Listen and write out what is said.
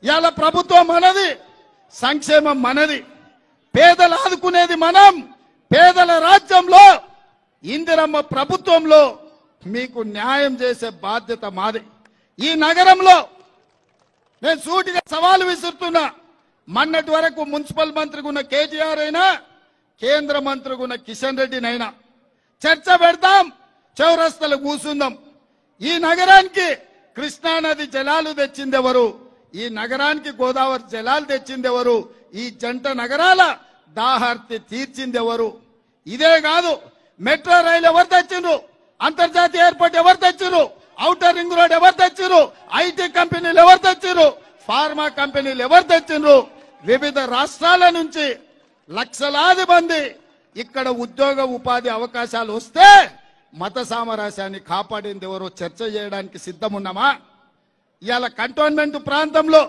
ఇవాళ ప్రభుత్వం మనది, సంక్షేమం మనది, పేదలు ఆదుకునేది మనం. పేదల రాజ్యంలో ఇందిరమ్మ ప్రభుత్వంలో మీకు న్యాయం చేసే బాధ్యత మాది. ఈ నగరంలో నేను సూటిగా సవాలు విసురుతున్నా. మొన్నటి వరకు మున్సిపల్ మంత్రిగా ఉన్న కేటీఆర్ అయినా, కేంద్ర మంత్రిగా ఉన్న కిషన్ రెడ్డినైనా చర్చ పెడతాం, చౌరస్తలు కూర్చుందాం. ఈ నగరానికి కృష్ణానది జలాలు తెచ్చింది ఎవరు? ఈ నగరానికి గోదావరి జలాలు తెచ్చింది ఎవరు? ఈ జంట నగరాల దాహార్తి తీర్చింది ఎవరు? ఇదే కాదు, మెట్రో రైలు ఎవరు తెచ్చిండ్రు? అంతర్జాతీయ ఎయిర్పోర్ట్ ఎవరు తెచ్చిండ్రు? ఔటర్ రింగ్ రోడ్ ఎవరు తెచ్చిండ్రు? ఐటీ కంపెనీలు ఎవరు తెచ్చిండ్రు? ఫార్మా కంపెనీలు ఎవరు తెచ్చిండ్రు? వివిధ రాష్ట్రాల నుంచి లక్షలాది మంది ఇక్కడ ఉద్యోగ ఉపాధి అవకాశాలు వస్తే మత సామరస్యాన్ని కాపాడింది ఎవరో చర్చ చేయడానికి సిద్ధం ఉన్నామా? ఇవాళ కంటోన్మెంట్ ప్రాంతంలో